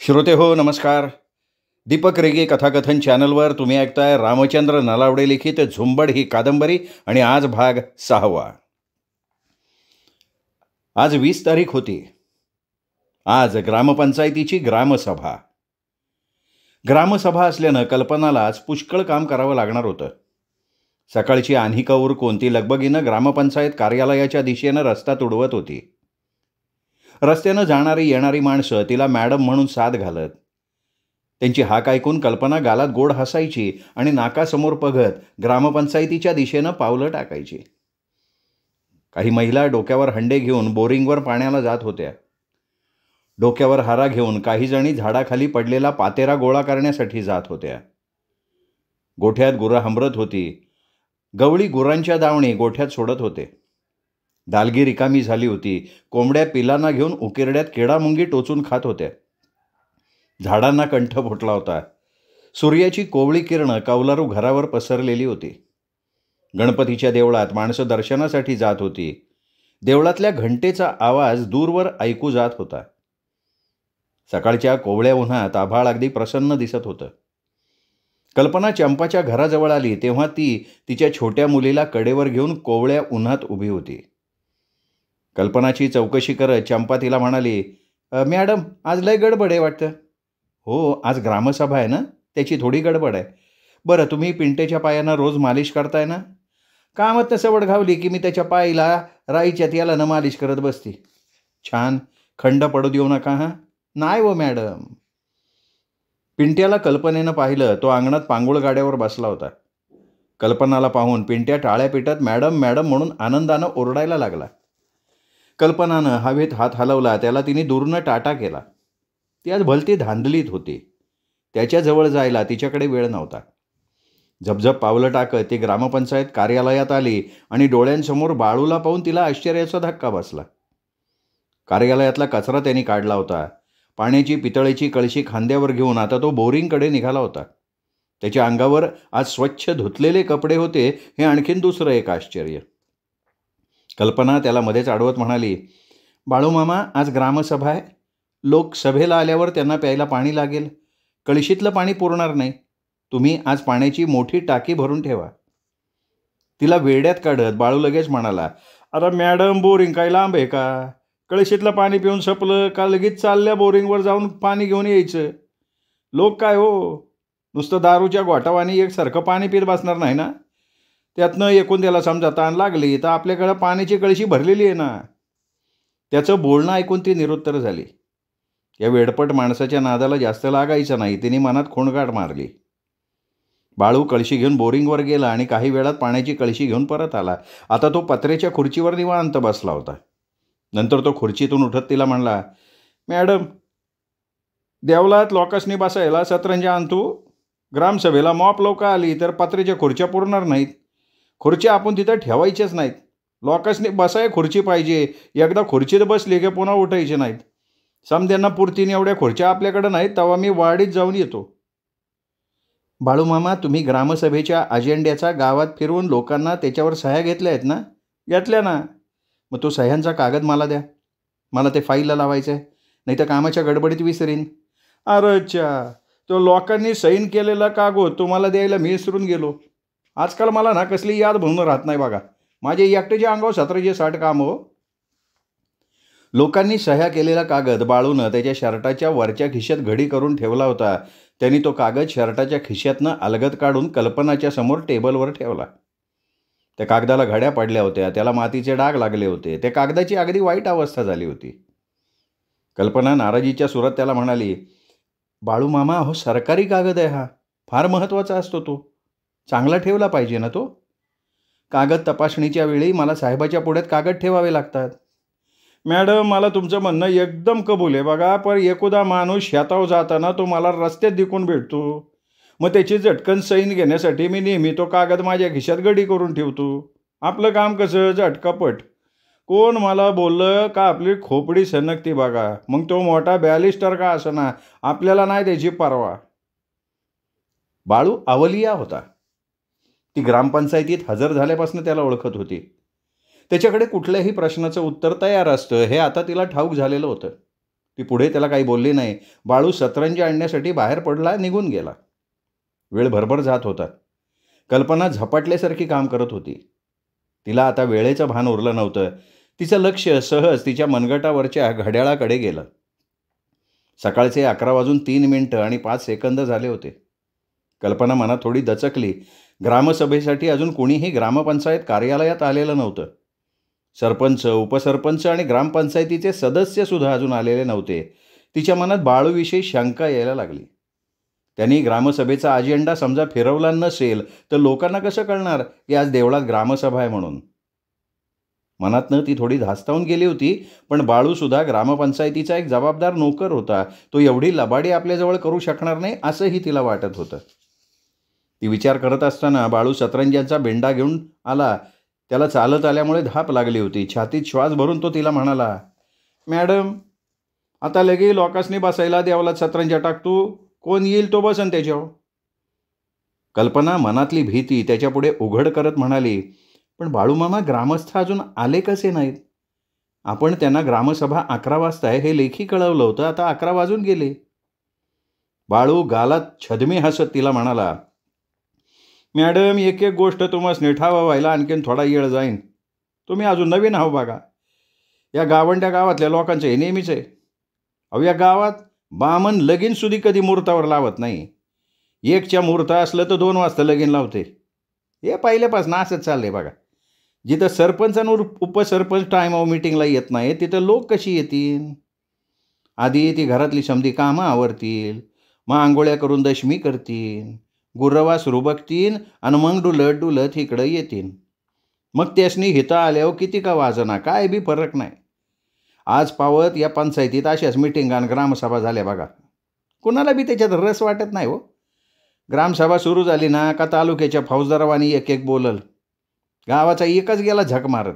श्रोते हो नमस्कार. दीपक रेगे कथाकथन चॅनलवर तुम्ही ऐकताय रामचंद्र नलावडे लिखित झुंबड ही कादंबरी आणि आज भाग 6वा. आज 20 तारीख होती. आज ग्रामपंचायतीची ग्रामसभा. ग्रामसभा असल्यानं कल्पनाला आज पुष्कळ काम करावं लागणार होतं. सकाळची आन्हिका उरकून ती लगबगीनं ग्रामपंचायत कार्यालयाच्या दिशेनं रस्ता तुडवत होती. रस्त्यानं जाणारी येणारी माणसं तिला मॅडम म्हणून साद घालत. त्यांची हाक ऐकून कल्पना गालात गोड हसायची आणि नाकासमोर बघत ग्रामपंचायतीच्या दिशेनं पावलं टाकायची. काही महिला डोक्यावर हंडे घेऊन बोरिंगवर पाण्याला जात होत्या. डोक्यावर हारा घेऊन काही जणी झाडाखाली पडलेला पातेरा गोळा करण्यासाठी जात होत्या. गोठ्यात गुरं हंबरत होती. गवळी गुरांच्या दावणी गोठ्यात सोडत होते. दालगी रिकामी झाली होती. कोंबड्या पिलांना घेऊन उकिरड्यात किडामुंगी टोचून खात होत्या. झाडांना कंठ फुटला होता. सूर्याची कोवळी किरणं कौलारू घरावर पसरलेली होती. गणपतीच्या देवळात माणसं दर्शनासाठी जात होती. देवळातल्या घंटेचा आवाज दूरवर ऐकू जात होता. सकाळच्या कोवळ्या उन्हात आभाळ अगदी प्रसन्न दिसत होतं. कल्पना चंपाच्या घराजवळ आली तेव्हा ती तिच्या छोट्या मुलीला कडेवर घेऊन कोवळ्या उन्हात उभी होती. कल्पनाची चौकशी करत चंपा तिला म्हणाली, मॅडम आज लय गडबड आहे वाटतं. हो, आज ग्रामसभा आहे ना, त्याची थोडी गडबड आहे. बरं, तुम्ही पिंटेच्या पायांना रोज मालिश करताय ना? कामात सवड घावली की मी त्याच्या पायीला राईच्या तेलानं मालिश करत बसती. छान, खंड पडू देऊ नका हां. नाही हो मॅडम. पिंट्याला कल्पनेनं पाहिलं. तो अंगणात पांगुळ गाड्यावर बसला होता. कल्पनाला पाहून पिंट्या टाळ्या पिटत मॅडम मॅडम म्हणून आनंदानं ओरडायला लागला. कल्पनानं हवेत हात हलवला. त्याला तिने दूरनं टाटा केला. ती आज भलती धांदलीत होती. त्याच्याजवळ जायला तिच्याकडे वेळ नव्हता. झपझप पावलं टाकत ती ग्रामपंचायत कार्यालयात आली आणि डोळ्यांसमोर बाळूला पाहून तिला आश्चर्याचा धक्का बसला. कार्यालयातला कचरा त्यांनी काढला होता. पाण्याची पितळेची कळशी खांद्यावर घेऊन आता तो बोरिंगकडे निघाला होता. त्याच्या अंगावर आज स्वच्छ धुतलेले कपडे होते. हे आणखीन दुसरं एक आश्चर्य. कल्पना त्याला मध्येच अडवत म्हणाली, बाळू मामा आज ग्रामसभा आहे. लोक सभेला आल्यावर त्यांना प्यायला पाणी लागेल. कळशीतलं पाणी पुरणार नाही. तुम्ही आज पाण्याची मोठी टाकी भरून ठेवा. तिला वेड्यात काढत बाळू लगेच म्हणाला, अरे मॅडम, बोरिंग काय लांब आहे का? कळशीतलं पाणी पिऊन संपलं का लगेच चालल्या बोरिंगवर जाऊन पाणी घेऊन यायचं. लोक काय हो, नुसतं दारूच्या गोठावानी एकसारखं पाणी पित बसणार नाही ना. त्यातनं एकूण त्याला समजा ताण लागली तर आपल्याकडं पाण्याची कळशी भरलेली आहे ना. त्याचं बोलणं ऐकून ती निरुत्तर झाली. या वेडपट माणसाच्या नादाला जास्त लागायचं नाही. तिने मनात खोंडगाठ मारली. बाळू कळशी घेऊन बोरिंगवर गेला आणि काही वेळात पाण्याची कळशी घेऊन परत आला. आता तो पत्र्याच्या खुर्चीवर निवांत बसला होता. नंतर तो खुर्चीतून उठत तिला म्हणला, मॅडम, देवळात लोकांनी बसायला सतरंजा आणतो. ग्रामसभेला मॉप लोक आली तर पत्र्याच्या खुर्च्या पुरणार नाहीत. खुर्च्या आपण तिथं ठेवायच्याच नाहीत. लोकांनी बसाय खुर्ची पाहिजे. एकदा खुर्चीत बसली की पुन्हा उठायचे नाहीत. समद्यांना पुरतीने एवढ्या खुर्च्या आपल्याकडे नाहीत. तेव्हा मी वाडीत जाऊन येतो. बाळू मामा, तुम्ही ग्रामसभेच्या अजेंड्याचा गावात फिरवून लोकांना त्याच्यावर सह्या घेतल्या आहेत ना? घेतल्या ना. मग तो सह्यांचा कागद मला द्या. मला ते फाईलला लावायचं आहे. नाही तर कामाच्या गडबडीत विसरीन. अरेच्या, तो लोकांनी सैन केलेला कागद तुम्हाला द्यायला मी विसरून गेलो. आजकाल मला ना कसली याद म्हणून राहत नाही बघा. माझे एकट्याच्या अंगावर 1760 काम हो. लोकांनी सह्या केलेला कागद बाळूनं त्याच्या शर्टाच्या वरच्या खिशात घडी करून ठेवला होता. त्यांनी तो कागद शर्टाच्या खिशातनं अलगद काढून कल्पनाच्या समोर टेबलवर ठेवला. त्या कागदाला घड्या पडल्या होत्या. त्याला मातीचे डाग लागले होते. त्या कागदाची अगदी वाईट अवस्था झाली होती. कल्पना नाराजीच्या सुरात त्याला म्हणाली, बाळू मामा, अहो सरकारी कागद आहे हा. फार महत्त्वाचा असतो तो. चांगला ठेवला पाहिजे ना तो. कागद तपासणीच्या वेळी मला साहेबाच्या पुढ्यात कागद ठेवावे लागतात. मॅडम, मला तुमचं म्हणणं एकदम कबूल आहे बघा. पण एखादा माणूस शेतावर जाताना तो मला रस्त्यात दिकून भेटतो. मग त्याची झटकन सैन घेण्यासाठी मी नेहमी तो कागद माझ्या खिशात गडी करून ठेवतो. आपलं काम कसं झटकापट. कोण मला बोललं का आपली खोपडी सनकती बघा. मग तो मोठा बॅलिस्टर का असना, आपल्याला नाही त्याची परवा. बाळू अवलिया होता. ती ग्रामपंचायतीत हजर झाल्यापासून त्याला ओळखत होती. त्याच्याकडे कुठल्याही प्रश्नाचं उत्तर तयार असतं हे आता तिला ठाऊक झालेलं होतं. ती पुढे त्याला काही बोलली नाही. बाळू सतरंजी आणण्यासाठी बाहेर पडला, निघून गेला. वेळ भरभर जात होता. कल्पना झपाटल्यासारखी काम करत होती. तिला आता वेळेचं भान उरलं नव्हतं. तिचं लक्ष सहज तिच्या मनगटावरच्या घड्याळाकडे गेलं. सकाळचे 11:03 आणि 5 सेकंद झाले होते. कल्पना मनात थोडी दचकली. ग्रामसभेसाठी अजून कुणीही ग्रामपंचायत कार्यालयात आलेलं नव्हतं. सरपंच, उपसरपंच आणि ग्रामपंचायतीचे सदस्यसुद्धा अजून आलेले नव्हते. तिच्या मनात बाळूविषयी शंका यायला लागली. त्यांनी ग्रामसभेचा अजेंडा समजा फिरवला नसेल तर लोकांना कसं कळणार की आज देवळात ग्रामसभा आहे म्हणून? मनातनं ती थोडी धास्तावून गेली होती. पण बाळूसुद्धा ग्रामपंचायतीचा एक जबाबदार नोकर होता. तो एवढी लबाडी आपल्याजवळ करू शकणार नाही असंही तिला वाटत होतं. ती विचार करत असताना बाळू सतरंज्यांचा बेंडा घेऊन आला. त्याला चालत आल्यामुळे धाप लागली होती. छातीत श्वास भरून तो तिला म्हणाला, मॅडम, आता लगे लोकांसनी बसायला देवळात सतरंजा टाकतो. कोण येईल तो बसन त्याच्यावर. कल्पना मनातली भीती त्याच्यापुढे उघड करत म्हणाली, पण बाळूमामा, ग्रामस्थ अजून आले कसे नाहीत? आपण त्यांना ग्रामसभा 11 वाजता आहे हे लेखी कळवलं होतं. आता 11 वाजून गेले. बाळू गालात छदमी हसत तिला म्हणाला, मॅडम, एक एक गोष्ट तुम्हाला ठावा व्हायला आणखीन थोडा वेळ जाईन. तुम्ही अजून नवीन आहो बघा. या गावंड्या गावातल्या लोकांचं हे नेहमीच आहे. अहो, या गावात बामण लगीन सुधी कधी मुहूर्तावर लावत नाही. एकच्या मुहूर्त असलं तर 2 वाजता लगीन लावते. हे पहिल्यापासून असंच चाललंय बघा. जिथं सरपंच आणि उपसरपंच टायमावर मिटिंगला येत नाही तिथं लोक कशी येतील? आधी ती घरातली समधी कामं आवरतील, मग आंघोळ्या करून दशमी करतील, गुरवासरू बघतील आणि मग डुलत डुलत इकडं येतील. मग त्यासनी हिता आल्यावर किती का वाजना, काय बी फरक नाही. आज पावत या पंचायतीत अशाच मिटिंगा आणि ग्रामसभा झाल्या बघा. कुणाला बी त्याच्यात रस वाटत नाही हो. ग्रामसभा सुरू झाली ना का तालुक्याच्या फौजदारावानी एक एक बोलल. गावाचा एकच गेला झक मारत.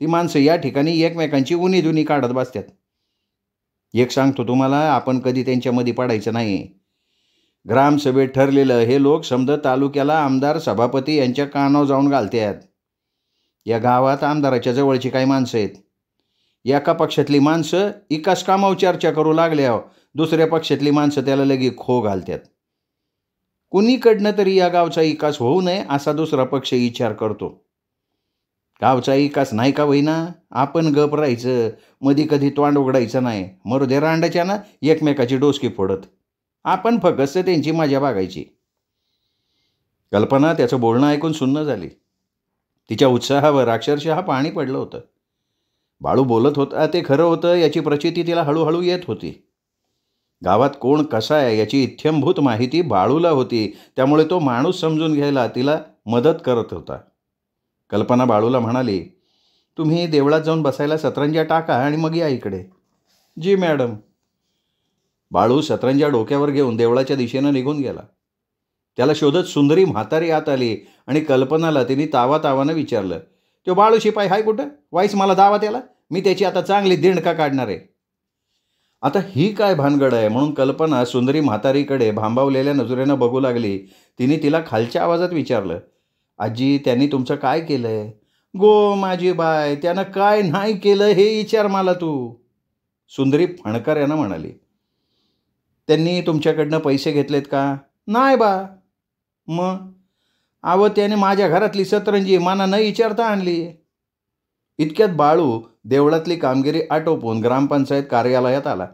ती माणसं या ठिकाणी एकमेकांची उनी दुनी काढत बसतात. एक सांगतो तुम्हाला, आपण कधी त्यांच्यामध्ये पडायचं नाही. ग्रामसभेत ठरलेलं हे लोक समजा तालुक्याला आमदार, सभापती यांच्या कानावर जाऊन घालतात. या गावात आमदाराच्या जवळची काही माणसं आहेत. एका पक्षातली माणसं एकाच कामावर चर्चा करू लागल्यावर दुसऱ्या पक्षातली माणसं त्याला लगे खो घालतात. कुणीकडनं तरी या गावचा विकास होऊ नये असा दुसरा पक्ष विचार करतो. गावचा विकास नाही का होईना, आपण गप राहायचं, मधी कधी तोंड उघडायचं नाही. मरुदे रांडाच्या ना एकमेकाची डोसकी फोडत. आपण फक्त त्यांची मजा बघायची. कल्पना त्याचं बोलणं ऐकून सुन्न झाली. तिच्या उत्साहावर अक्षरशः पाणी पडलं होतं. बाळू बोलत होता ते खरं होतं याची प्रचिती तिला हळूहळू येत होती. गावात कोण कसा आहे याची इत्थंभूत माहिती बाळूला होती. त्यामुळे तो माणूस समजून घ्यायला तिला मदत करत होता. कल्पना बाळूला म्हणाली, तुम्ही देवळात जाऊन बसायला सतरंजा टाका आणि मग या इकडे. जी मॅडम. बाळू सतरंजा डोक्यावर घेऊन देवळाच्या दिशेनं निघून गेला. त्याला शोधत सुंदरी म्हातारी आत आली आणि कल्पनाला तिने तावातावानं विचारलं, तो बाळू शिपाई हाय कुठं? वाईस मला दावा त्याला. मी त्याची आता चांगली दिंडका काढणार आहे. आता ही काय भानगड आहे म्हणून कल्पना सुंदरी म्हातारीकडे भांबावलेल्या नजरेनं बघू लागली. तिने तिला खालच्या आवाजात विचारलं, आजी, त्यांनी तुमचं काय केलंय? गो माझी बाय, त्यानं काय नाही केलं हे विचार मला तू. सुंदरी फणकाऱ्यानं म्हणाली, त्यांनी तुमच्याकडनं पैसे घेतलेत का? नाही बा. मग? अहो, त्याने माझ्या घरातली सतरंजी माना न विचारता आणली. इतक्यात बाळू देवळातली कामगिरी आटोपून ग्रामपंचायत कार्यालयात आला.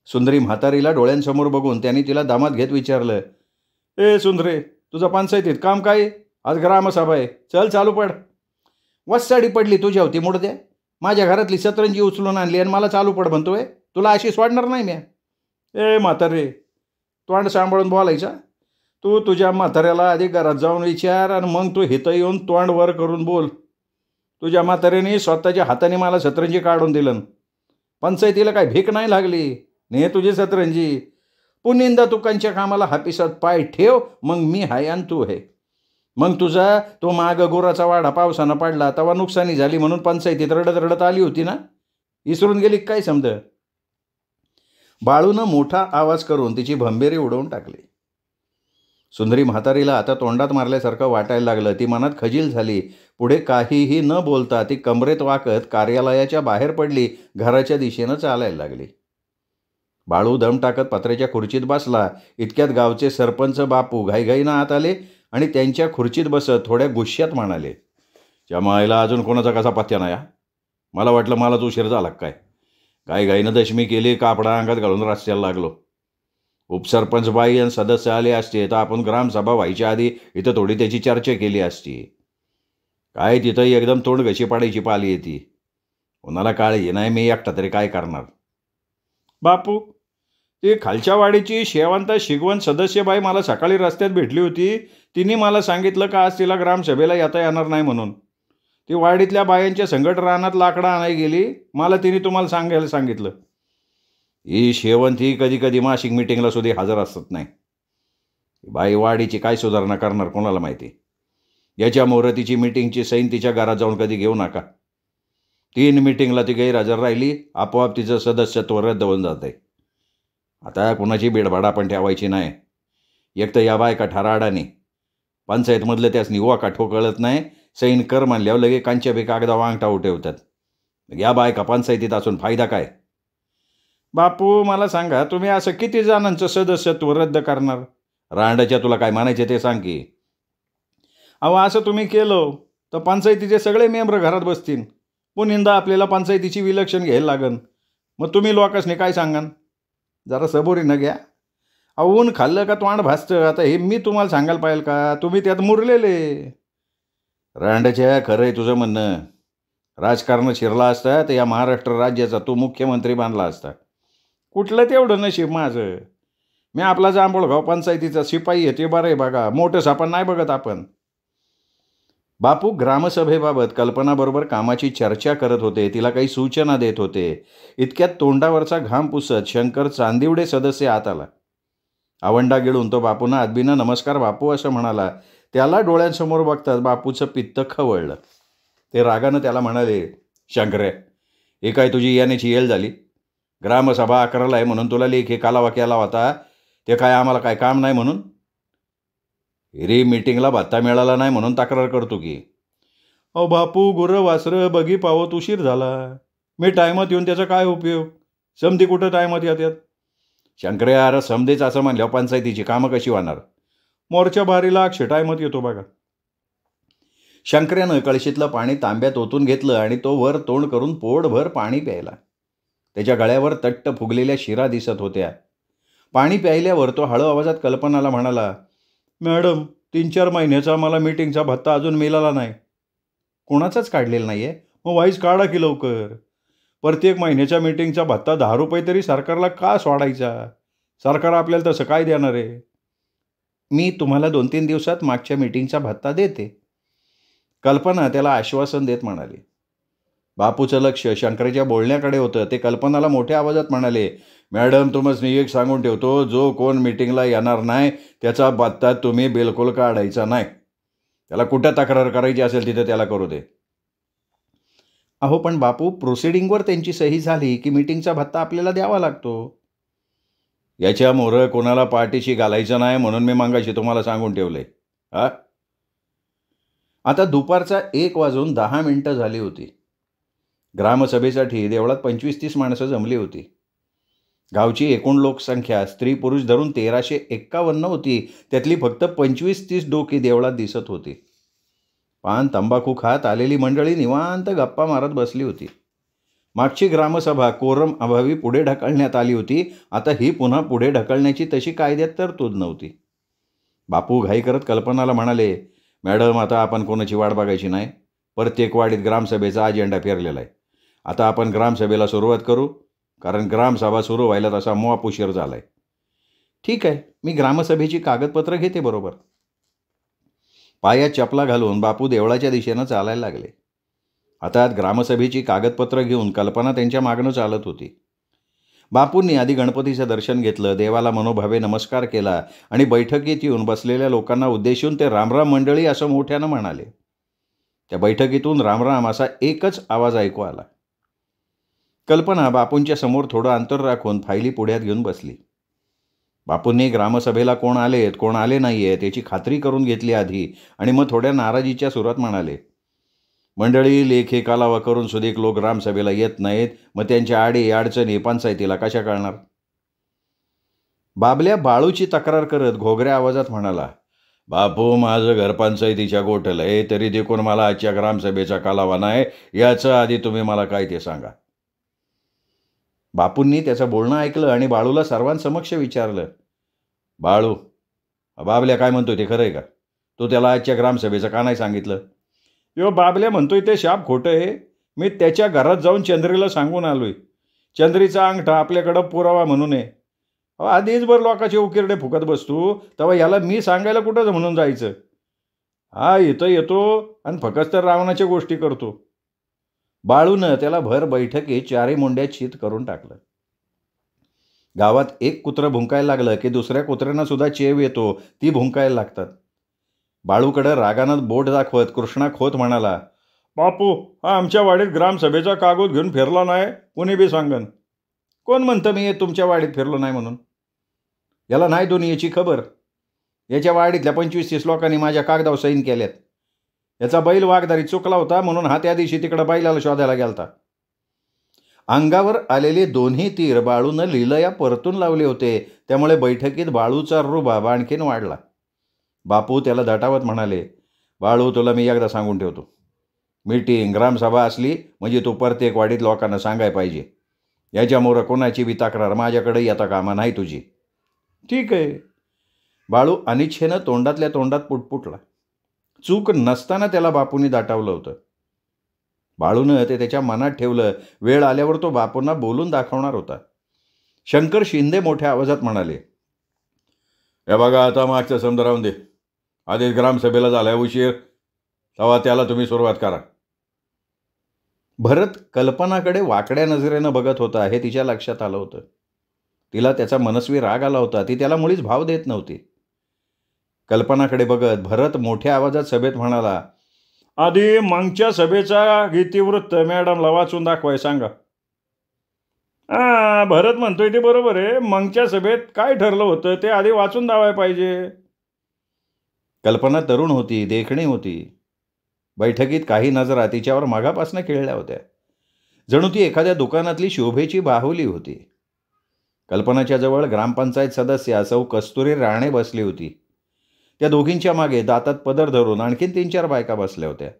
सुंदरी म्हातारीला डोळ्यांसमोर बघून त्यांनी तिला दामात घेत विचारलं, ए सुंदरे, तुझं पंचायतीत काम काय? आज ग्रामसभा आहे, चल चालू पड. वस्साडी पडली तुझ्या होती मुडद्या. माझ्या घरातली सतरंजी उचलून आणली आणि मला चालू पड म्हणतोय. तुला अशी सोडणार नाही म्या. ए म्हातारे, तोंड सांभाळून बोलायचा. तू तुझ्या म्हाताऱ्याला आधी घरात जाऊन विचार आणि मग तू हिथं येऊन तोंड वर करून बोल. तुझ्या म्हाताऱ्याने स्वतःच्या हाताने मला सतरंजी काढून दिलं. पंचायतीला काय भीक नाही लागली. ने तुझी सतरंजी. पुनिंदा तुकांच्या कामाला हापिसात पाय ठेव, मग मी हाय आणि तू आहे. मग तुझा तो माग गुराचा वाडा पावसानं पडला तेव्हा नुकसानी झाली म्हणून पंचायतीत रडत रडत आली होती ना? विसरून गेली काय समज? बाळूनं मोठा आवाज करून तिची भंबेरी उडवून टाकली. सुंदरी म्हातारीला आता तोंडात मारल्यासारखं वाटायला लागलं. ती मनात खजील झाली. पुढे काहीही न बोलता ती कमरेत वाकत कार्यालयाच्या बाहेर पडली. घराच्या दिशेनं चालायला लागली. बाळू दम टाकत पत्र्याच्या खुर्चीत बसला. इतक्यात गावचे सरपंच बापू घाईघाईनं आत आले आणि त्यांच्या खुर्चीत बसत थोड्या गुस्स्यात म्हणाले, "च्या मायला अजून कोणाचा कसा पत्त्या नाही हा? मला वाटलं मलाच उशीर झाला काय. घाईघाईनं दशमी केली, कापडा अंगात घालून रस्त्याला लागलो. उपसरपंच बाई आणि सदस्य आले असते तर आपण ग्रामसभा व्हायच्या आधी इथं थोडी त्याची चर्चा केली असती. काय तिथं एकदम तोंड घशी पाडायची पाली येते. कोणाला काळजी नाही, मी एकटा तरी काय करणार." "बापू, ती खालच्या वाडीची शेवंत शिगवण सदस्यबाई मला सकाळी रस्त्यात भेटली होती. तिने मला सांगितलं का आज तिला ग्रामसभेला येता येणार नाही म्हणून. ती वाडीतल्या बायांच्या संकट रानात लाकडं आणाय गेली. मला तिने तुम्हाला सांगायला सांगितलं." "ही शेवंत ही कधी कधी मासिक मिटिंगला सुद्धा हजर असत नाही. बाई वाडीची काय सुधारणा करणार कोणाला माहिती. याच्या मोहरतीची मिटिंगची सैन तिच्या घरात जाऊन कधी घेऊ नका. 3 मिटिंगला ती गैरहजर राहिली, आपोआप तिचं सदस्यत्व रद्द होऊन जाते. आता कुणाची बेडभाड आपण ठेवायची नाही. एक तर या बायका ठराडाने पंचायतमधलं त्यासनी का ठोकळत नाही. सैन कर मानल्यावर लगे कांच्या बे कागदा वांगटा उठवतात. या बायका पंचायतीत असून फायदा काय?" "बापू, मला सांगा, तुम्ही असं किती जणांचं सदस्यत्व रद्द करणार? रांडाच्या तुला काय म्हणायचे ते सांग की." "अहो, असं तुम्ही केलं तर पंचायतीचे सगळे मेंबर घरात बसतील. पुन्हा आपल्याला पंचायतीची विलक्षण घ्यायला लागन. मग तुम्ही लोकांनी काय सांगान? जरा सबुरीनं घ्या. अहो, ऊन खाल्लं का तोंड भासतं. आता हे मी तुम्हाला सांगायला पाहिजे का? तुम्ही त्यात मुरलेले." "रांडाच्या खरं आहे तुझं म्हणणं. राजकारण शिरला असता तर या महाराष्ट्र राज्याचा तू मुख्यमंत्री बनला असता. कुठलं तेवढं नशीब माझं. मी आपला जांभूळगाव पंचायतीचा शिपाई आहे ते बरं आहे बघा. मोठं सापण नाही बघत आपण." बापू ग्रामसभेबाबत कल्पनाबरोबर कामाची चर्चा करत होते. तिला काही सूचना देत होते. इतक्यात तोंडावरचा घाम पुसत शंकर चांदिवडे सदस्य आत आला. आवंडा गिळून तो बापूंना आदबीनं "नमस्कार बापू" असं म्हणाला. त्याला डोळ्यांसमोर बघताच बापूचं पित्त खवळलं. ते रागानं त्याला म्हणाले, "शंकरे, हे काय तुझी येण्याची येळ झाली? ग्रामसभा 11ला आहे म्हणून तुला लेखी कालावा केला होता. ते काय आम्हाला काय काम नाही म्हणून? रे मीटिंगला भत्ता मिळाला नाही म्हणून तक्रार करतो की." "अहो बापू, गुरं वासरं बघी पावत उशीर झाला. मी टायमात येऊन त्याचा काय उपयोग? समधी कुठं टायमात येतात?" "शंकरे, अरे समधेच असं म्हणल्यावर पंचायतीची कामं कशी होणार? मोर्चा बारीला अक्षय टायमात येतो बघा." शंकर्यानं कळशीतलं पाणी तांब्यात ओतून घेतलं आणि तो वर तोंड करून पोटभर पाणी प्यायला. त्याच्या गळ्यावर तट्ट फुगलेल्या शिरा दिसत होत्या. पाणी प्यायल्यावर तो हळू आवाजात कल्पनाला म्हणाला, "मॅडम, 3-4 महिन्याचा मला मीटिंगचा भत्ता अजून मिळाला नाही." "कोणाचाच काढलेला नाही आहे? मग वाईज काढा की लवकर. प्रत्येक महिन्याच्या मीटिंगचा भत्ता 10 रुपये तरी सरकारला का सोडायचा? सरकार आपल्याला तसं काय देणार आहे?" "मी तुम्हाला 2-3 दिवसात मागच्या मीटिंगचा भत्ता देते." कल्पना त्याला आश्वासन देत म्हणाली. बापूचं लक्ष शंकरच्या बोलण्याकडे होतं. ते कल्पनाला मोठ्या आवाजात म्हणाले, "मॅडम, तुम्हाला एक सांगून ठेवतो, जो कोण मीटिंगला येणार नाही त्याचा भत्ता तुम्ही बिलकुल काढायचा नाही. त्याला कुठं तक्रार करायची असेल तिथं त्याला करू दे." "अहो पण बापू, प्रोसिडिंगवर त्यांची सही झाली की मीटिंगचा भत्ता आपल्याला द्यावा लागतो." "याच्या मोहरं कोणाला पाठीशी घालायचं नाही म्हणून मी मगाशी तुम्हाला सांगून ठेवलंय." "हा?" आता दुपारचा 1:10 झाली होती. ग्रामसभेसाठी देवळात 25-30 माणसं जमली होती. गावची एकूण लोकसंख्या स्त्री पुरुष धरून 1351 होती. त्यातली फक्त 25-30 डोकी देवळात दिसत होती. पान तंबाखू खात आलेली मंडळी निवांत गप्पा मारत बसली होती. मागची ग्रामसभा कोरम अभावी पुढे ढकलण्यात आली होती. आता ही पुन्हा पुढे ढकलण्याची तशी कायद्यात तरतूद नव्हती. बापू घाई करत कल्पनाला म्हणाले, "मॅडम, आता आपण कोणाची वाट बघायची नाही. प्रत्येक वाडीत ग्रामसभेचा अजेंडा फिरलेला आहे. आता आपण ग्रामसभेला सुरुवात करू, कारण ग्रामसभा सुरू व्हायला तसा मोप उशीर झाला आहे." "ठीक आहे, मी ग्रामसभेची कागदपत्र घेते बरोबर." पायात चपला घालून बापू देवळाच्या दिशेनं चालायला लागले. हातात ग्रामसभेची कागदपत्र घेऊन कल्पना त्यांच्या मागणं चालत होती. बापूंनी आधी गणपतीचं दर्शन घेतलं, देवाला मनोभावे नमस्कार केला आणि बैठकीत येऊन बसलेल्या लोकांना उद्देशून ते "रामराम मंडळी" असं मोठ्यानं म्हणाले. त्या बैठकीतून "रामराम" असा एकच आवाज ऐकू आला. कल्पना बापूंच्या समोर थोडं अंतर राखून फायली पुढ्यात घेऊन बसली. बापूंनी ग्रामसभेला कोण आलेत कोण आले नाही आहेत याची खात्री करून घेतली आधी आणि मग थोड्या नाराजीच्या सुरात म्हणाले, "मंडळी, लेखी कालावा करून सुद्धा लोक ग्रामसभेला येत नाहीत. मग त्यांच्या आडी अडचणी पंचायतीला कशा कळणार? बाबल्या बाळूची तक्रार करत घोगऱ्या आवाजात म्हणाला, बापू, माझं घरपंचायतीच्या गोठलं आहे, तरी देखून मला आजच्या ग्रामसभेचा कालावा नाही, याचं आधी तुम्ही मला काय ते सांगा. बापूंनी त्याचं बोलणं ऐकलं आणि बाळूला सर्वांसमक्ष विचारलं, बाळू, बाबल्या काय म्हणतोय ते खरं आहे का? तो त्याला आजच्या ग्रामसभेचं का नाही सांगितलं? यो, बाबल्या म्हणतोय ते शाप खोटं आहे. मी त्याच्या घरात जाऊन चंद्रीला सांगून आलोय. चंद्रीचा अंगठा आपल्याकडं पुरावा म्हणून आहे. आधीच बरं लोकांचे उकिरडे फुकत बसतो, तेव्हा याला मी सांगायला कुठं म्हणून जायचं? हा येतो आणि फकस्त तर रावणाच्या गोष्टी करतो. बाळूनं त्याला भर बैठकीत चारी मुंड्यात चित करून टाकलं. गावात एक कुत्रं भुंकायला लागलं की दुसऱ्या कुत्र्यांना सुद्धा चेव येतो, ती भुंकायला लागतात. बाळूकडं रागानं बोट दाखवत कृष्णा खोत म्हणाला, बापू, हा आमच्या वाडीत ग्रामसभेचा कागद घेऊन फिरला नाही, कोणी बी सांगन. कोण म्हणतं मी तुमच्या वाडीत फिरलो नाही म्हणून? याला नाही दुनियेची खबर. याच्या वाडीतल्या 25-30 लोकांनी माझ्या कागदावर सहीन केल्यात. याचा बैल वाघदारी चुकला होता म्हणून हा त्या दिवशी तिकडं बैलाला शोधायला गेलता. अंगावर आलेले दोन्ही तीर बाळूनं लिलया परतून लावले होते, त्यामुळे बैठकीत बाळूचा रुबाब आणखीन वाढला. बापू त्याला दटावत म्हणाले, बाळू, तुला मी एकदा सांगून ठेवतो, मीटिंग ग्रामसभा असली म्हणजे तू प्रत्येक वाडीत लोकांना सांगाय पाहिजे. याच्यामुळं कोणाची बी तक्रार माझ्याकडे येता कामा नाही तुझी. ठीक आहे. बाळू अनिच्छेनं तोंडातल्या तोंडात पुटपुटला. चूक नसताना त्याला बापूंनी दाटावलं होतं. बाळूनं ते त्याच्या मनात ठेवलं. वेळ आल्यावर तो बापूंना बोलून दाखवणार होता. शंकर शिंदे मोठ्या आवाजात म्हणाले, हे बघा, आता मागचं समजा राहून दे. आधीच ग्रामसभेला झालाय उशीर, तेव्हा त्याला तुम्ही सुरुवात करा. भरत कल्पनाकडे वाकड्या नजरेनं बघत होता हे तिच्या लक्षात आलं होतं. तिला त्याचा मनस्वी राग आला होता. ती त्याला मुळीच भाव देत नव्हती. कल्पनाकडे बघत भरत मोठ्या आवाजात सभेत म्हणाला, आधी मागच्या सभेचा इतिवृत्त मॅडमला वाचून दाखवाय सांगा. भरत म्हणतोय ते बरोबर आहे. मागच्या सभेत काय ठरलं होतं ते आधी वाचून दावाय पाहिजे. कल्पना तरुण होती, देखणी होती. बैठकीत काही नजरा तिच्यावर मागापासून खेळल्या होत्या. जणू ती एखाद्या दुकानातली शोभेची बाहुली होती. कल्पनाच्या जवळ ग्रामपंचायत सदस्य सौ कस्तुरी राणे बसली होती. त्या दोघींच्या मागे दातात पदर धरून आणखीन 3-4 बायका बसल्या होत्या.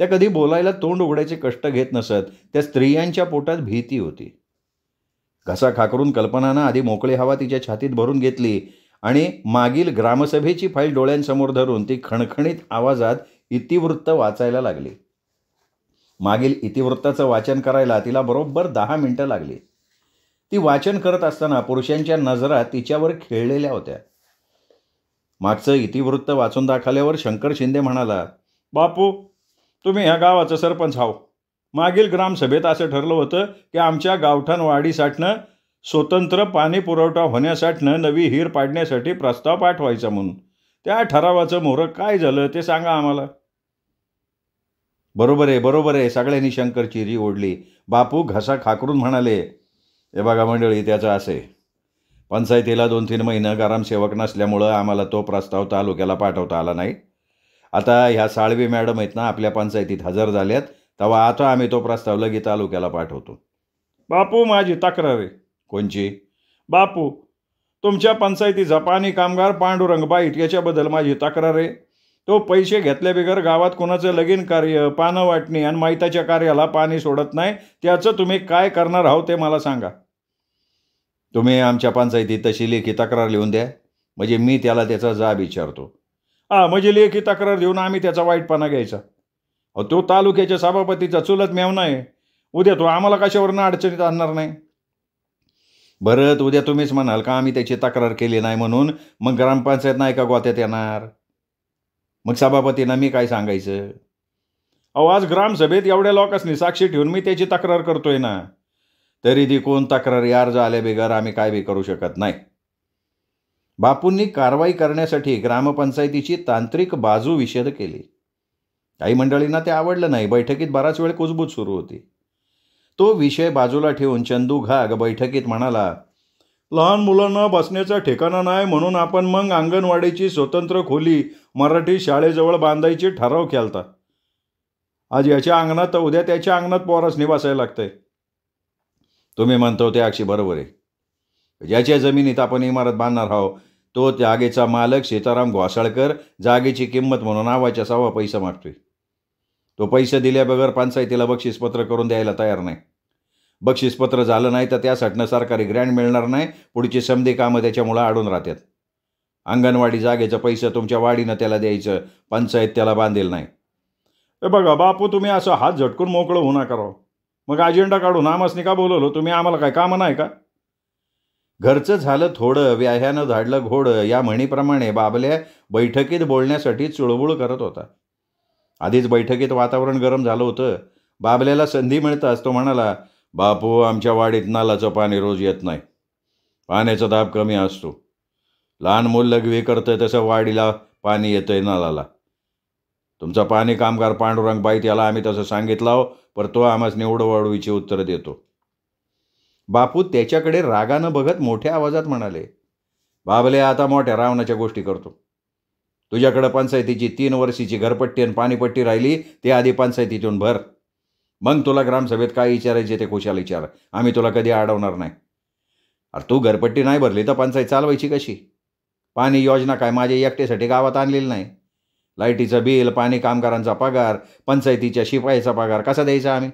त्या कधी बोलायला तोंड उघडायचे कष्ट घेत नसत. त्या स्त्रियांच्या पोटात भीती होती. घसा खाकरून कल्पनानं आधी मोकळी हवा तिच्या छातीत भरून घेतली आणि मागील ग्रामसभेची फाईल डोळ्यांसमोर धरून ती खणखणीत आवाजात इतिवृत्त वाचायला लागली. मागील इतिवृत्ताचं वाचन करायला तिला बरोबर 10 मिनिटं लागली. ती वाचन करत असताना पुरुषांच्या नजरा तिच्यावर खेळलेल्या होत्या. मागचं इतिवृत्त वाचून दाखवल्यावर शंकर शिंदे म्हणाला, बापू, तुम्ही ह्या गावाचं सरपंच हाव. मागील ग्रामसभेत असं ठरलं होतं की आमच्या गावठाण वाढीसाठनं स्वतंत्र पाणी पुरवठा होण्यासाठनं नवी हिर पाडण्यासाठी प्रस्ताव पाठवायचा म्हणून. त्या ठरावाचं मोहरं काय झालं ते सांगा आम्हाला. बरोबर आहे. सगळ्यांनी शंकरची री ओढली. बापू घसा खाकरून म्हणाले, हे बघा मंडळी, त्याचं असे, पंचायतीला 2-3 महिने ग्रामसेवक नसल्यामुळं आम्हाला तो प्रस्ताव तालुक्याला पाठवता आला नाही. आता ह्या साळवे मॅडम आहेत ना, आपल्या पंचायतीत हजर झाल्यात, तेव्हा आता आम्ही तो प्रस्ताव लगेच तालुक्याला पाठवतो. बापू, माझी तक्रार आहे. कोणची? बापू, तुमच्या पंचायतीचा पाणी कामगार पांडुरंग बाईट याच्याबद्दल माझी तक्रार आहे. तो पैसे घेतल्या बिगर गावात कोणाचं लगीन कार्य, पानं वाटणी आणि माहिताच्या कार्याला पाणी सोडत नाही. त्याचं तुम्ही काय करणार आहोत ते मला सांगा. तुम्ही आमच्या पंचायतीत तशी लेखी तक्रार लिहून द्या, म्हणजे मी त्याला त्याचा जाब विचारतो. म्हणजे लेखी तक्रार देऊन आम्ही त्याचा वाईटपणा घ्यायचा? तो तालुक्याच्या सभापतीचा चुलत मेवना आहे. उद्या तो आम्हाला कशावरनं अडचणीत आणणार नाही. भरत, उद्या तुम्हीच म्हणाल का आम्ही त्याची तक्रार केली नाही म्हणून, मग ग्रामपंचायत नाही का गोत्यात येणार? मग सभापतींना मी काय सांगायचं? आज ग्रामसभेत एवढ्या लोकांनी साक्षी ठेवून मी त्याची तक्रार करतोय ना, तरी ती कोण तक्रारी अर्ज आल्या बिगर आम्ही काय बी करू शकत नाही. बापूंनी कारवाई करण्यासाठी ग्रामपंचायतीची तांत्रिक बाजू विशद केली. काही मंडळींना ते आवडलं नाही. बैठकीत बराच वेळ कुजबूज सुरू होती. तो विषय बाजूला ठेवून चंदू घाग बैठकीत म्हणाला, लहान मुलांना बसण्याचा ठिकाणा नाही म्हणून आपण मग अंगणवाडीची स्वतंत्र खोली मराठी शाळेजवळ बांधायची ठराव केलता. आज याच्या अंगणात तर उद्या त्याच्या अंगणात पोरासनी बसायला लागतंय. तुम्ही म्हणतो ते अक्षी बरोबर आहे. ज्याच्या जमिनीत आपण इमारत बांधणार आहोत तो जागेचा मालक सीताराम घोसाळकर जागेची किंमत म्हणून नावाच्या 1.25 पैसा मागतोय. तो पैसे दिल्याबगर पंचायतीला बक्षीसपत्र करून द्यायला तयार नाही. बक्षीसपत्र झालं नाही तर त्यासाठी सरकारी ग्रँट मिळणार नाही. पुढची समधी कामं त्याच्यामुळं अडून राहतात. अंगणवाडी जागेचं पैसे तुमच्या वाडीनं त्याला द्यायचं, पंचायत त्याला बांधेल नाही. हे बघा बापू, तुम्ही असं हात झटकून मोकळं होऊ नका राव. मग अजेंडा काढून आमासनी का बोलवलं तुम्ही? आम्हाला काय कामं नाही का? घरचं झालं थोडं, व्याह्यानं धाडलं घोडं या म्हणीप्रमाणे बाबल्या बैठकीत बोलण्यासाठी चुळबुळ करत होता. आधीच बैठकीत वातावरण गरम झालं होतं. बाबल्याला संधी मिळताच तो म्हणाला, बापू, आमच्या वाडीत नालाचं पाणी रोज येत नाही. पाण्याचा दाब कमी असतो. लहान मूल लघवी करतं तसं वाडीला पाणी येतंय नळाला. तुमचा पाणी कामगार पांडुरंग बाई त्याला आम्ही तसं सांगितलं, पर तो आम्हास निवडवाडवीची उत्तरं देतो. बापू त्याच्याकडे रागानं बघत मोठ्या आवाजात म्हणाले, बाबले, आता मोठ्या रावणाच्या गोष्टी करतो. तुझ्याकडं पंचायतीची 3 वर्षीची घरपट्टी आणि पाणीपट्टी राहिली, ते आधी पंचायतीतून भर. मग तुला ग्रामसभेत काय विचारायचे ते खुशाल विचार. आम्ही तुला कधी अडवणार नाही. अरे तू घरपट्टी नाही भरली तर पंचायत चालवायची कशी? पाणी योजना काय माझ्या एकट्यासाठी गावात आणलेली नाही. लाईटीचं बिल, पाणी कामगारांचा पगार, पंचायतीच्या शिपायाचा पगार कसा द्यायचा आम्ही?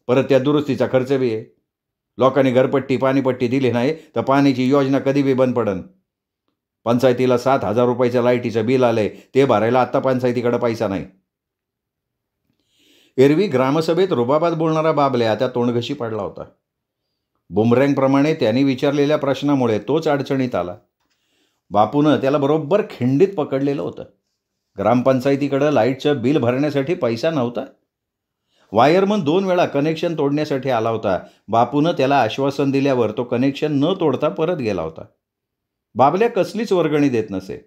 परत त्या दुरुस्तीचा खर्च बी आहे. लोकांनी घरपट्टी पाणीपट्टी दिली नाही तर पाण्याची योजना कधी बी बंद पडन. पंचायतीला 7,000 रुपयाचं लाईटीचं बिल आलंय, ते भरायला आत्ता पंचायतीकडे पैसा नाही. एरवी ग्रामसभेत रुबाबात बोलणारा बाबल्या आता तोंडघशी पडला होता. बुमरँगप्रमाणे त्यांनी विचारलेल्या प्रश्नामुळे तोच अडचणीत आला. बापूनं त्याला बरोबर खिंडीत पकडलेलं होतं. ग्रामपंचायतीकडं लाईटचं बिल भरण्यासाठी पैसा नव्हता. वायरमन 2 वेळा कनेक्शन तोडण्यासाठी आला होता. बापूनं त्याला आश्वासन दिल्यावर तो कनेक्शन न तोडता परत गेला होता. बाबल्या कसलीच वर्गणी देत नसे.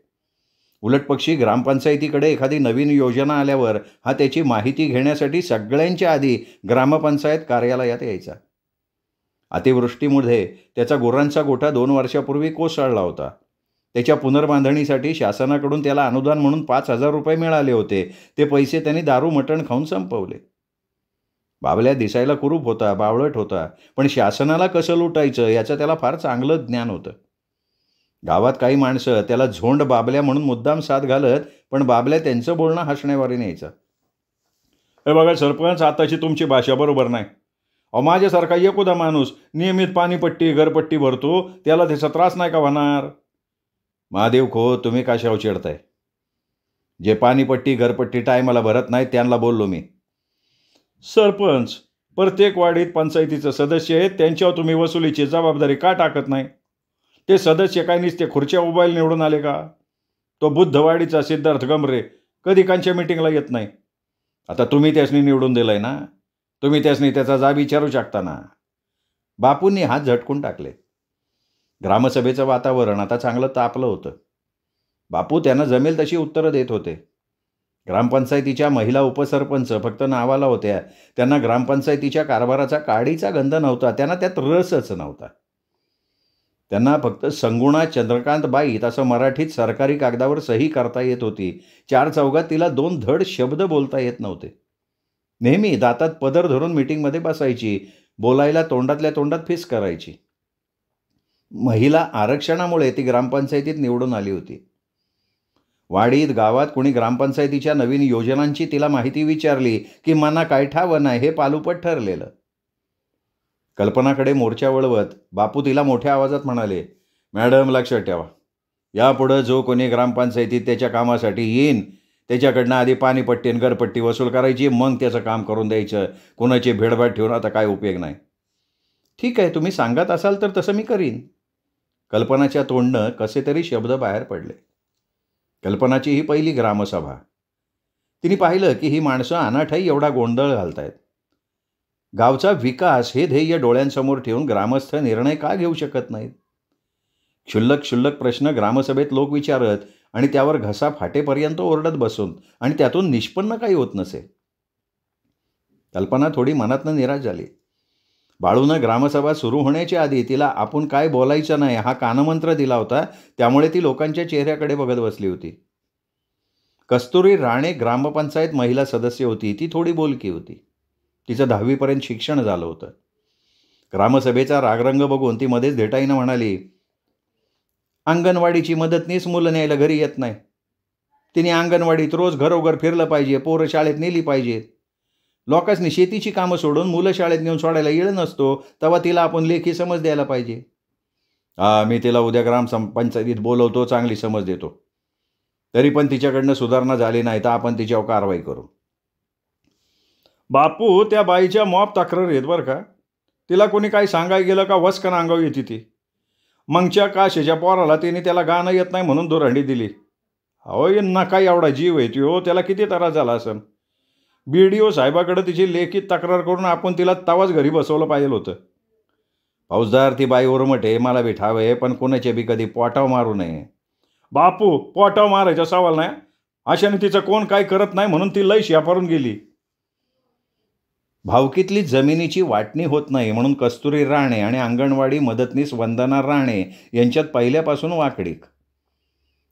उलटपक्षी ग्रामपंचायतीकडे एखादी नवीन योजना आल्यावर हा त्याची माहिती घेण्यासाठी सगळ्यांच्या आधी ग्रामपंचायत कार्यालयात यायचा. अतिवृष्टीमुळे त्याचा गुरांचा गोठा 2 वर्षापूर्वी कोसळला होता. त्याच्या पुनर्बांधणीसाठी शासनाकडून त्याला अनुदान म्हणून 5,000 रुपये मिळाले होते. ते पैसे त्यांनी दारू मटण खाऊन संपवले. बाबल्या दिसायला कुरूप होता, बावळट होता, पण शासनाला कसं लुटायचं याचं त्याला फार चांगलं ज्ञान होतं. गावात काही माणसं त्याला झोंड बाबल्या म्हणून मुद्दाम साथ घालत, पण बाबल्या त्यांचं बोलणं हसण्यावारी न्यायचं. हे बघा सरपंच, आताची तुमची भाषा बरोबर नाही. माझ्यासारखा एखादा माणूस नियमित पाणीपट्टी घरपट्टी भरतो, त्याला त्याचा त्रास नाही का होणार? महादेव खो, तुम्ही कशावर चिडताय? जे पाणीपट्टी घरपट्टी टायमाला भरत नाही त्यांना बोललो मी. सरपंच, प्रत्येक वाडीत पंचायतीचं सदस्य आहेत, त्यांच्यावर तुम्ही वसुलीची जबाबदारी का टाकत नाही? ते सदस्य काय नुसते खुर्च्या उभायला निवडून आले का? तो बुद्धवाडीचा सिद्धार्थ गमरे कधी कांच्या मिटिंगला येत नाही. आता तुम्ही त्यासनी निवडून दिलंय ना, तुम्ही त्यासनी त्याचा जाब विचारू शकता ना. बापूंनी हात झटकून टाकले. ग्रामसभेचं वातावरण आता चांगलं तापलं होतं. बापू त्यांना जमेल तशी उत्तरं देत होते. ग्रामपंचायतीच्या महिला उपसरपंच फक्त नावाला होत्या. त्यांना ग्रामपंचायतीच्या कारभाराचा काडीचा गंध नव्हता. त्यांना त्यात रसच नव्हता. त्यांना फक्त संगुणा चंद्रकांत बाईत असं मराठीत सरकारी कागदावर सही करता येत होती. 4 चौघात तिला 2 धड शब्द बोलता येत नव्हते. नेहमी दातात पदर धरून मिटिंगमध्ये बसायची, बोलायला तोंडातल्या तोंडात फिस करायची. महिला आरक्षणामुळे ती ग्रामपंचायतीत निवडून आली होती. वाडीत गावात कोणी ग्रामपंचायतीच्या नवीन योजनांची तिला माहिती विचारली की मना काय ठावं नाही हे पालुपट ठरलेलं. कल्पनाकडे मोर्चा वळवत बापू तिला मोठ्या आवाजात म्हणाले, मॅडम लक्षात ठेवा, यापुढं जो कोणी ग्रामपंचायतीत त्याच्या कामासाठी येईन त्याच्याकडनं आधी पाणीपट्टी आणि घरपट्टी वसूल करायची, मग त्याचं काम करून द्यायचं. कोणाची भेडभाड ठेवून आता काय उपयोग नाही. ठीक आहे, तुम्ही सांगत असाल तर तसं मी करीन. कल्पनाच्या तोंडनं कसे तरी शब्द बाहेर पडले. कल्पनाची ही पहिली ग्रामसभा. तिने पाहिलं की ही माणसं अनाठाई एवढा गोंधळ घालतायत. गावचा विकास हे ध्येय डोळ्यांसमोर ठेवून ग्रामस्थ निर्णय का घेऊ शकत नाहीत? क्षुल्लक प्रश्न ग्रामसभेत लोक विचारत आणि त्यावर घसा फाटेपर्यंत ओरडत बसून आणि त्यातून निष्पन्न काही होत नसे. कल्पना थोडी मनातनं निराश झाली. बाळूनं ग्रामसभा सुरू होण्याच्या आधी तिला आपण काय बोलायचं नाही हा कानमंत्र दिला होता. त्यामुळे ती लोकांच्या चेहऱ्याकडे बघत बसली होती. कस्तुरी राणे ग्रामपंचायत महिला सदस्य होती. ती थोडी बोलकी होती. तिचं 10वी पर्यंत शिक्षण झालं होतं. ग्रामसभेचा रागरंग बघून ती मध्येच धेटाईनं म्हणाली, अंगणवाडीची मदतनीस मुलं न्यायला घरी येत नाही. तिने अंगणवाडीत रोज घरोघर फिरलं पाहिजे, पोरं शाळेत नेली पाहिजेत. लोकांनी शेतीची कामं सोडून मुलं शाळेत नेऊन सोडायला येळ नसतो, तेव्हा तिला आपण लेखी समज द्यायला पाहिजे. मी तिला उद्या पंचायतीत बोलवतो, चांगली समज देतो. तरी पण तिच्याकडनं सुधारणा झाली नाही तर आपण तिच्यावर कारवाई करू. बापू, त्या बाईच्या मॉप तक्रार येत बरं का. तिला कोणी काही सांगाय गेलं का वस्कन अंगाव येते ती. मगच्या काशेच्या पोराला तिने त्याला गाणं येत नाही म्हणून धुरंडी दिली. अहो नका एवढा जीव येते हो, त्याला किती त्रास झाला असेल. BDO साहेबाकडे तिची लेखी तक्रार करून आपण तिला तवाच घरी बसवलं पाहिजे होतं. फौजदार, ती बाई उर्मटे, मला बी ठाव आहे, पण कोणाचे बी कधी पोटाव मारू नये. बापू, पोटाव मारायचा सवाल नाही. अशाने तिचं कोण काय करत नाही म्हणून ती लय शियापारून गेली. भावकीतली जमिनीची वाटणी होत नाही म्हणून कस्तुरी राणे आणि अंगणवाडी मदतनीस वंदना राणे यांच्यात पहिल्यापासून वाकडीक.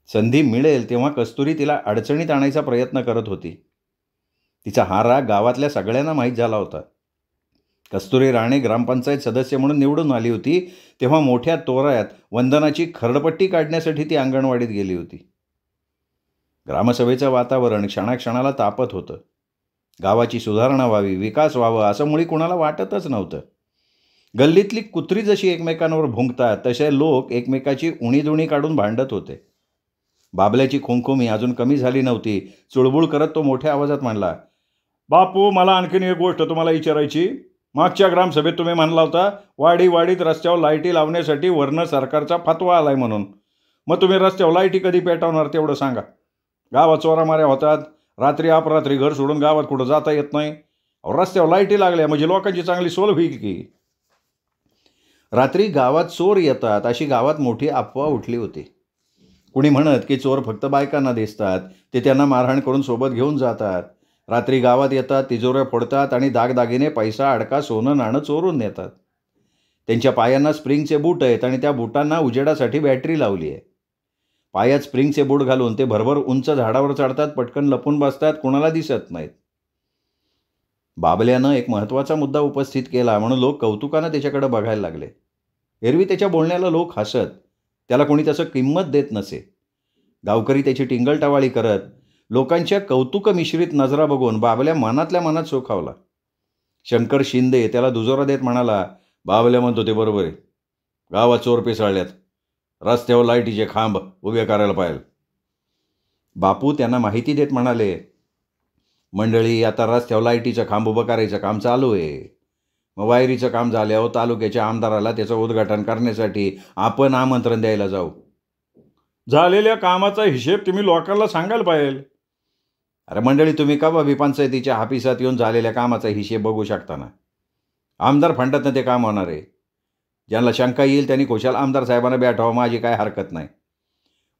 संधी मिळेल तेव्हा कस्तुरी तिला अडचणीत आणायचा प्रयत्न करत होती. तिचा हा राग गावातल्या सगळ्यांना माहीत झाला होता. कस्तुरी राणे ग्रामपंचायत सदस्य म्हणून निवडून आली होती तेव्हा मोठ्या तोऱ्यात वंदनाची खरडपट्टी काढण्यासाठी ती अंगणवाडीत गेली होती. ग्रामसभेचं वातावरण क्षणाक्षणाला तापत होतं. गावाची सुधारणा व्हावी, विकास व्हावा असं मुळी कुणाला वाटतच नव्हतं. गल्लीतली कुत्री जशी एकमेकांवर भुंकतात तसे लोक एकमेकाची उणीधुणी काढून भांडत होते. बाबल्याची खुमखुमी अजून कमी झाली नव्हती. चुळबुळ करत तो मोठ्या आवाजात म्हणला, बापू, मला आणखीन एक गोष्ट तुम्हाला विचारायची. मागच्या ग्रामसभेत तुम्ही म्हणला होता वाडीत रस्त्यावर लाईटी लावण्यासाठी वरनं सरकारचा फतवा आलाय म्हणून. मग तुम्ही रस्त्यावर लाईटी कधी पेटवणार तेवढं सांगा. गावात चोरामाऱ्या होतात, रात्री अपरात्री घर सोडून गावात कुठं जाता येत नाही. रस्त्यावर लाईटी लागल्या म्हणजे लोकांची चांगली सोय होईल की. रात्री गावात चोर येतात अशी गावात मोठी अफवा उठली होती. कुणी म्हणत की चोर फक्त बायकांना दिसतात, ते त्यांना मारहाण करून सोबत घेऊन जातात. रात्री गावात येतात, तिजोऱ्या फोडतात आणि दागदागिने, पैसा, अडका, सोनं नाणं चोरून नेतात. त्यांच्या पायांना स्प्रिंगचे बूट आहेत आणि त्या बुटांना उजेडासाठी बॅटरी लावली आहे. पायात स्प्रिंगचे बूट घालून ते भरभर उंच झाडावर चढतात, पटकन लपून बसतात, कुणाला दिसत नाहीत. बाबल्यानं एक महत्त्वाचा मुद्दा उपस्थित केला म्हणून लोक कौतुकानं त्याच्याकडे बघायला लागले. एरवी त्याच्या बोलण्याला लोक हसत, त्याला कोणी तसं किंमत देत नसे. गावकरी त्याची टिंगलटवाळी करत. लोकांच्या कौतुक मिश्रित नजरा बघून बाबल्या मनातल्या मनात सुखावला. शंकर शिंदे त्याला दुजोरा देत म्हणाला, बाबल्या म्हणतो ते बरोबर आहे. गावात चोर पिसाळल्यात, रस्त्यावर लाईटीचे खांब उभे करायला पाहिजे. बापू त्यांना माहिती देत म्हणाले, मंडळी, आता रस्त्यावर लाईटीचं खांब उभं करायचं काम चालू आहे. मग वायरीचं काम झाल्यावर तालुक्याच्या आमदाराला त्याचं उद्घाटन करण्यासाठी आपण आमंत्रण द्यायला जाऊ. झालेल्या कामाचा हिशेब तुम्ही लोकांना सांगायला पाहिजे. अरे मंडळी, तुम्ही का बाबी पंचायतीच्या ऑफिसात येऊन झालेल्या कामाचा हिशेब बघू शकता ना. आमदार फंडातनं ते काम होणार आहे. ज्यांना शंका येईल त्यांनी खुशाल आमदार साहेबांना भेटावं, माझी काय हरकत नाही.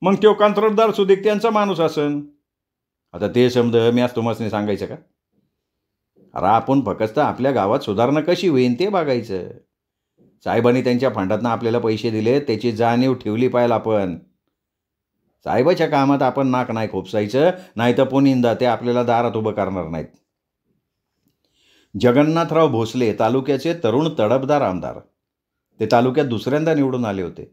मग तो कंत्राटदार सुदीक त्यांचा माणूस असन. आता ते शब्द मी आज तुम्हाला सांगायचं का. अरे आपण फक्त आपल्या गावात सुधारणा कशी होईल ते बघायचं. साहेबांनी त्यांच्या फंडातनं आपल्याला पैसे दिले, त्याची जाणीव ठेवली पाहिजे आपण. साहेबाच्या कामात आपण नाक नाही खोपसायचं, नाही तर पुनिंदा ते आपल्याला दारात उभं करणार नाहीत. जगन्नाथराव भोसले तालुक्याचे तरुण तडफदार आमदार. ते तालुक्यात दुसऱ्यांदा निवडून आले होते.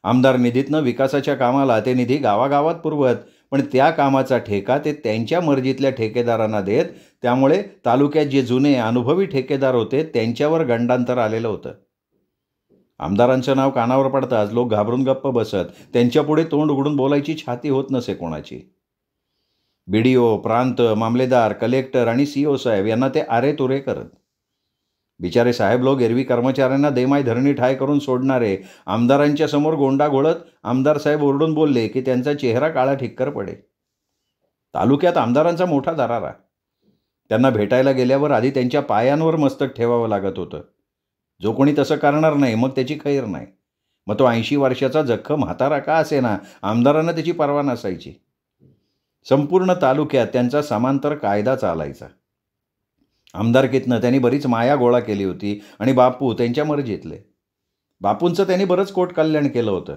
आमदार निधीतनं विकासाच्या कामाला ते निधी गावागावात पुरवत, पण त्या कामाचा ठेका ते त्यांच्या मर्जीतल्या ठेकेदारांना देत. त्यामुळे तालुक्यात जे जुने अनुभवी ठेकेदार होते त्यांच्यावर गंडांतर आलेलं होतं. आमदारांचं नाव कानावर पडताच लोक घाबरून गप्प बसत. त्यांच्यापुढे तोंड उघडून बोलायची छाती होत नसे कोणाची. BDO, प्रांत, मामलेदार, कलेक्टर आणि CO साहेब यांना ते आरेतुरे करत. बिचारे साहेब लोक एरवी कर्मचाऱ्यांना देमाय धरणी ठाय करून सोडणारे आमदारांच्या समोर गोंडा घोळत आमदार साहेब ओरडून बोलले की त्यांचा चेहरा काळा ठिक्कर पडे. तालुक्यात आमदारांचा मोठा दरारा. त्यांना भेटायला गेल्यावर आधी त्यांच्या पायांवर मस्तक ठेवावं लागत होतं. जो कोणी तसं करणार नाही मग त्याची खैर नाही. मग तो 80 वर्षाचा जख्ख म्हातारा का असेना, आमदारांना त्याची पर्वा नसायची. संपूर्ण तालुक्यात त्यांचा समांतर कायदा चालायचा. आमदारकीतनं त्यांनी बरीच माया गोळा केली होती आणि बापू त्यांच्या मर्जीतले. बापूंचं त्यांनी बरंच कोट कल्याण केलं होतं.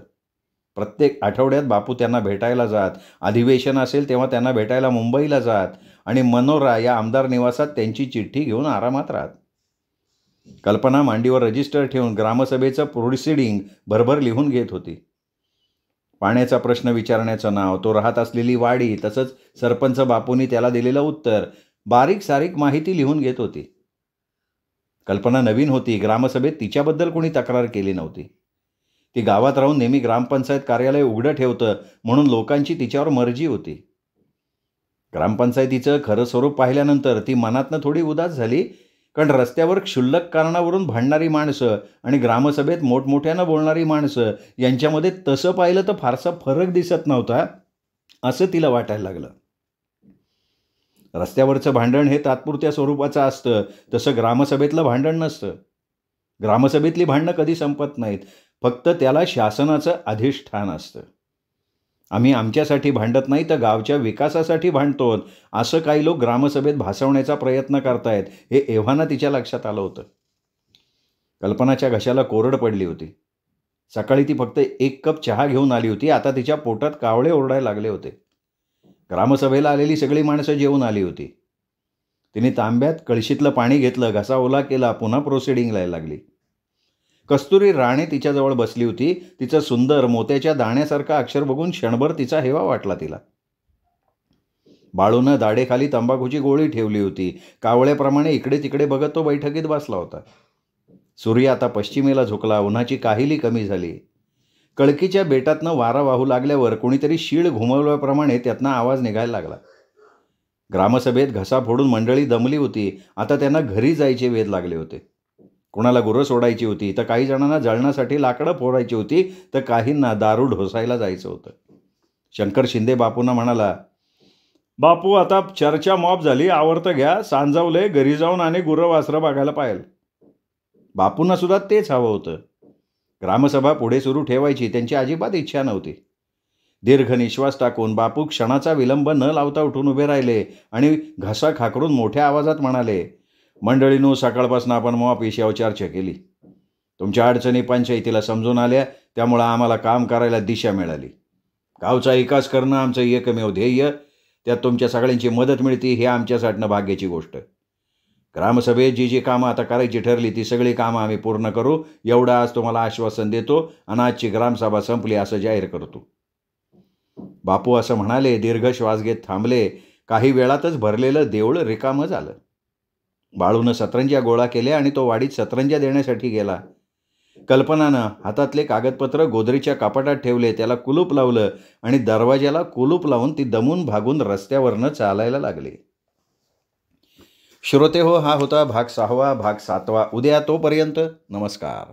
प्रत्येक आठवड्यात बापू त्यांना भेटायला जात. अधिवेशन असेल तेव्हा त्यांना भेटायला मुंबईला जात आणि मनोरा या आमदार निवासात त्यांची चिठ्ठी घेऊन आरामात राहत. कल्पना मांडीवर रजिस्टर ठेवून ग्रामसभेचं प्रोसिडिंग भरभर लिहून घेत होती. पाण्याचा प्रश्न विचारण्याचं नाव, तो राहत असलेली वाडी, तसंच सरपंच बापूंनी त्याला दिलेलं उत्तर, बारीक सारीक माहिती लिहून घेत होती. कल्पना नवीन होती. ग्रामसभेत तिच्याबद्दल कोणी तक्रार केली नव्हती. ती गावात राहून नेहमी ग्रामपंचायत कार्यालय उघडं ठेवतं म्हणून लोकांची तिच्यावर मर्जी होती. ग्रामपंचायतीचं खरं स्वरूप पाहिल्यानंतर ती मनातनं थोडी उदास झाली, कारण रस्त्यावर क्षुल्लक कारणावरून भांडणारी माणसं आणि ग्रामसभेत मोठमोठ्यानं बोलणारी माणसं यांच्यामध्ये तसं पाहिलं तर फारसा फरक दिसत नव्हता, असं तिला वाटायला लागलं. रस्त्यावरचं भांडण हे तात्पुरत्या स्वरूपाचं असतं, तसं ग्रामसभेतलं भांडण नसतं. ग्रामसभेतली भांडणं कधी संपत नाहीत, फक्त त्याला शासनाचं अधिष्ठान असतं. आम्ही आमच्यासाठी भांडत नाही तर गावच्या विकासासाठी भांडतो, असं काही लोक ग्रामसभेत भासवण्याचा प्रयत्न करतायत, हे एव्हाना तिच्या लक्षात आलं होतं. कल्पनाच्या घशाला कोरड पडली होती. सकाळी ती फक्त 1 कप चहा घेऊन आली होती. आता तिच्या पोटात कावळे ओरडायला लागले होते. ग्रामसभेला आलेली सगळी माणसं जेवून आली होती. तिने तांब्यात कळशीतलं पाणी घेतलं, घसा ओला केला, पुन्हा प्रोसिडिंग लायला लागली. कस्तुरी राणे तिच्याजवळ बसली होती. तिचं सुंदर मोत्याच्या दाण्यासारखं अक्षर बघून क्षणभर तिचा हेवा वाटला तिला. बाळूनं दाढेखाली तंबाखूची गोळी ठेवली होती. कावळ्याप्रमाणे इकडे तिकडे बघत तो बैठकीत बसला होता. सूर्य आता पश्चिमेला झुकला. उन्हाची काहिली कमी झाली. कळकीच्या बेटातनं वारा वाहू लागल्यावर कोणीतरी शीळ घुमवल्याप्रमाणे त्यातनं आवाज निघायला लागला. ग्रामसभेत घसा फोडून मंडळी दमली होती. आता त्यांना घरी जायचे वेध लागले होते. कोणाला गुरं सोडायची होती, तर काही जणांना जळणासाठी लाकडं फोडायची होती, तर काहींना दारू ढोसायला जायचं होतं. शंकर शिंदे बापूंना म्हणाला, बापू आता चर्चा मॉप झाली, आवर्त घ्या, सांजावले, घरी जाऊन आणि गुरं वासरं बघायला पाहिजे. बापूंना सुद्धा तेच हवं होतं. ग्रामसभा पुढे सुरू ठेवायची त्यांची अजिबात इच्छा नव्हती. दीर्घ निश्वास टाकून बापू क्षणाचा विलंब न लावता उठून उभे राहिले आणि घसा खाकरून मोठ्या आवाजात म्हणाले, मंडळींनो, सकाळपासून आपण मॉप विषयावर चर्चा केली. तुमच्या अडचणी पंचायतीला समजून आल्या, त्यामुळं आम्हाला काम करायला दिशा मिळाली. गावचा विकास करणं आमचं एकमेव ध्येय. त्यात तुमच्या सगळ्यांची मदत मिळते, हे आमच्यासाठीनं भाग्याची गोष्ट. ग्रामसभेत जी जी कामं आता करायची ठरली ती सगळी कामं आम्ही पूर्ण करू, एवढं आज तुम्हाला आश्वासन देतो आणि आजची ग्रामसभा संपली असं जाहीर करतो. बापू असं म्हणाले. दीर्घ श्वास घेत थांबले. काही वेळातच भरलेलं देऊळ रिकामं झालं. बाळूनं सतरंज्या गोळा केल्या आणि तो वाडीत सतरंज्या देण्यासाठी गेला. कल्पनानं हातातले कागदपत्र गोदरीच्या कपाटात ठेवले, त्याला कुलूप लावलं आणि दरवाज्याला कुलूप लावून ती दमून भागून रस्त्यावरनं चालायला लागली. श्रोते हो, हा होता भाग 6वा. भाग 7वा उद्या. तोपर्यंत नमस्कार.